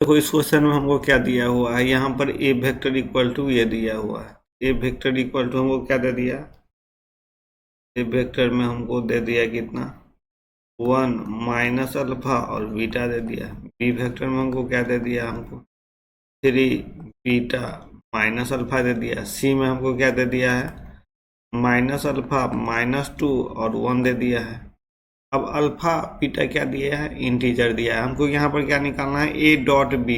देखो इस क्वेश्चन में हमको क्या दिया हुआ है, यहाँ पर ए वेक्टर इक्वल टू ये दिया हुआ है। ए वेक्टर इक्वल टू हमको क्या दे दिया, ए वेक्टर में हमको दे दिया कितना 1 माइनस अल्फा और बीटा दे दिया। बी वेक्टर में हमको क्या दे दिया, हमको 3 बीटा माइनस अल्फा दे दिया। सी में हमको क्या दे दिया है, माइनस अल्फा -2 और 1 दे दिया है। अब अल्फा बीटा क्या दिया है, इंटीजर दिया है। हमको यहाँ पर क्या निकालना है, A dot B,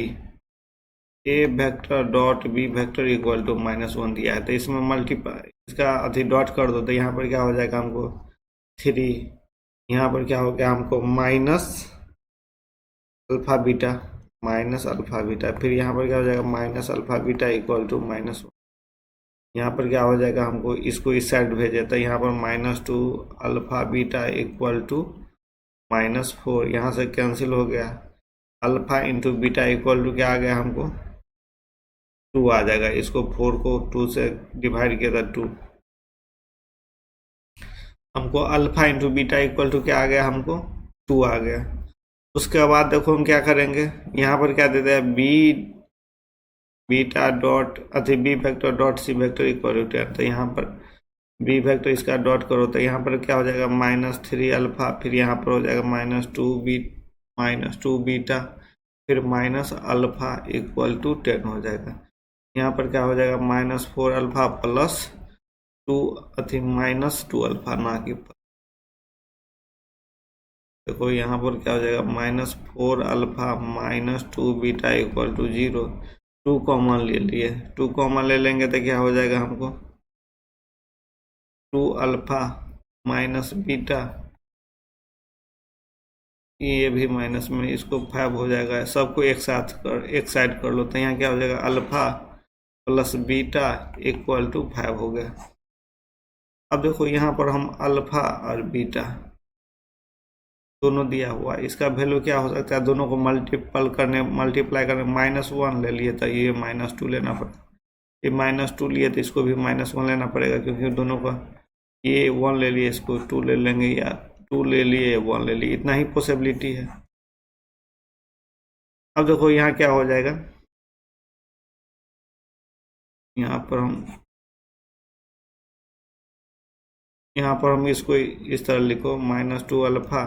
A vector dot B vector equal to -1 दिया है। तो इसमें मल्टीप्लाई इसका अति डॉट कर दो तो यहाँ पर क्या हो जाएगा हमको 3, यहाँ पर क्या हो गया हमको minus alpha beta minus alpha beta, फिर यहाँ पर क्या हो जाएगा minus alpha beta equal to -1। यहाँ पर क्या हो जाएगा, हमको इसको इस साइड भेजे तो यहाँ पर -2 अल्फा बीटा इक्वल टू -4, यहाँ से कैंसिल हो गया। Alpha into beta equal to क्या आ गया हमको 2 आ जाएगा। इसको 4 को 2 से डिवाइड किया था 2, हमको alpha into beta equal to क्या आ गया, हमको 2 आ गया। उसके बाद देखो हम क्या करेंगे, यहाँ पर क्या देते हैं B beta dot B vector dot C vector equal to 10। तो यहाँ पर बी वेक्टर इसका डॉट करो तो यहाँ पर क्या हो जाएगा -3 अल्फा, फिर यहाँ पर हो जाएगा -2 बीटा, फिर माइनस अल्फा इक्वल टू 10 हो जाएगा। यहाँ पर क्या हो जाएगा -4 अल्फा प्लस 2 -2 अल्फा ना कि, देखो यहाँ पर क्या हो जाएगा -4 alpha -2 beta equal to 0। 2 common ले लिए, 2 कॉमन ले लेंगे तो क्या हो जाएगा हमको 2 अल्फा माइनस बीटा, ये भी माइनस में, इसको 5 हो जाएगा। सबको एक साइड कर लो तो यहाँ क्या हो जाएगा alpha plus beta equal to 5 हो गया। अब देखो यहाँ पर हम अल्फा और बीटा दोनों दिया हुआ, इसका वैल्यू क्या हो सकता है, दोनों को मल्टीप्लाई करने -1 ले लिए तो ये -2 लेना पड़ेगा। ये -2 लिए तो इसको भी -1 लेना पड़ेगा, क्योंकि दोनों का ये 1 ले लिए इसको 2 ले लेंगे, या 2 ले लिए 1 ले लिए, इतना ही पॉसिबिलिटी है। अब देखो यहाँ क्या हो जाएगा, यहाँ पर हम इसको इस तरह लिखो -2 अल्फा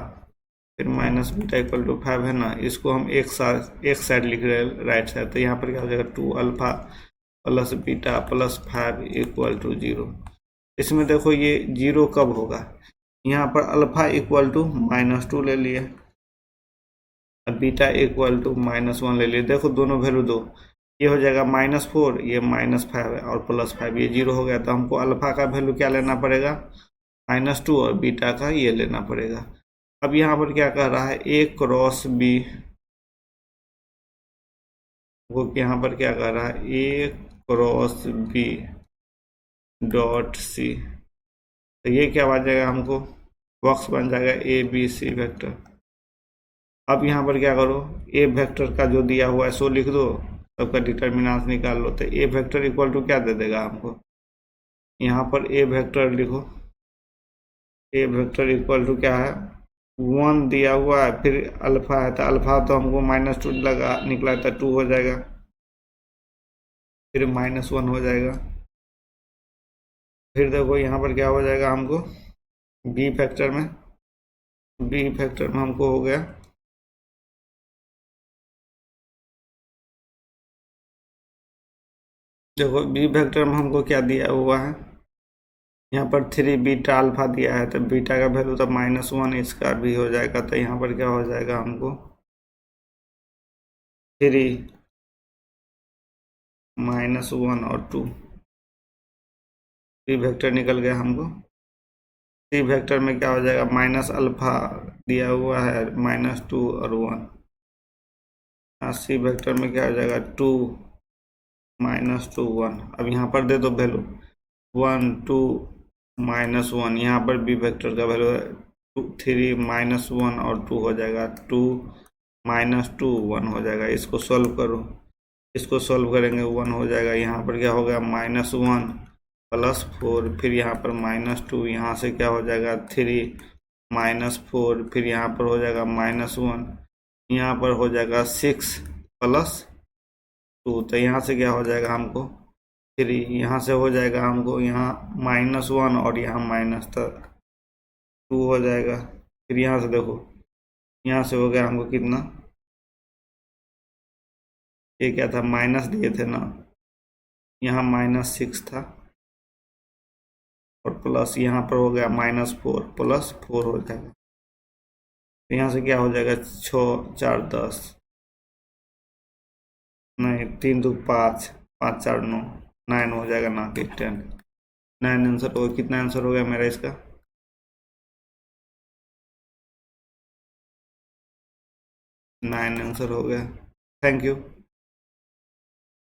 फिर माइनस बीटा इक्वल टू 5 है ना, इसको हम एक साइड लिख रहे हैं राइट साइड। तो यहाँ पर क्या हो जाएगा 2 alpha plus beta plus 5 equal to 0। इसमें देखो ये 0 कब होगा, यहाँ पर अल्फा इक्वल टू -2 ले लिए, बीटा इक्वल टू -1 ले लिए। देखो दोनों वैल्यू दो, ये हो जाएगा -4, ये -5 है और +5, ये 0 हो गया। तो हमको अल्फा का वैल्यू क्या लेना पड़ेगा -2 और बीटा का ये लेना पड़ेगा। अब यहाँ पर क्या कह रहा है A क्रॉस B, वो यहाँ पर क्या कह रहा है A cross B dot C, तो ये क्या बन जाएगा हमको बॉक्स बन जाएगा ABC वेक्टर। अब यहाँ पर क्या करो A वेक्टर का जो दिया हुआ है सो लिख दो, सबका डिटर्मिनेंट निकाल लो। तो A वेक्टर इक्वल टू क्या दे देगा हमको, यहाँ पर A वेक्टर लिखो, A वेक्टर इक्वल टू क्या है 1 दिया हुआ है, फिर अल्फा है तो अल्फा तो हमको -2 लगा निकला था 2 हो जाएगा, फिर -1 हो जाएगा। फिर देखो यहाँ पर क्या हो जाएगा हमको बी फैक्टर में हमको हो गया देखो बी फैक्टर में हमको क्या दिया हुआ है, यहाँ पर 3 बीटा अल्फा दिया है, तो बीटा का वैल्यू तो -1 इसका भी हो जाएगा। तो यहाँ पर क्या हो जाएगा हमको 3 -1 और 2, बी वेक्टर निकल गया हमको। सी वेक्टर में क्या हो जाएगा माइनस अल्फा दिया हुआ है -2 और 1, सी वेक्टर में क्या हो जाएगा 2 -2 1। अब यहाँ पर दे दो वैल्यू 1 2 -1, यहाँ पर बी वेक्टर का वैल्यू है 3 -1 और 2 हो जाएगा 2 -2 1 हो जाएगा। इसको सॉल्व करो, इसको सॉल्व करेंगे 1 हो जाएगा। यहाँ पर क्या हो गया -1 +4, फिर यहाँ पर -2, यहाँ से क्या हो जाएगा 3 -4, फिर यहाँ पर हो जाएगा -1, यहाँ पर हो जाएगा 6 +2, तो यहाँ से क्या हो जाएगा हमको 3, यहाँ से हो जाएगा हमको यहाँ -1 और यहाँ -2 हो जाएगा। फिर यहाँ से देखो, यहाँ से हो गया हमको कितना, ये क्या था, माइनस दिए थे ना, यहाँ -6 था और प्लस यहाँ पर हो गया -4, +4 हो जाएगा। तो यहाँ से क्या हो जाएगा, 6 4 10, नहीं 3 2 5, 5 4 9, 9 हो जाएगा ना कि 10, 9 आंसर हो। कितना आंसर हो गया मेरा इसका, 9 आंसर हो गया। Thank you.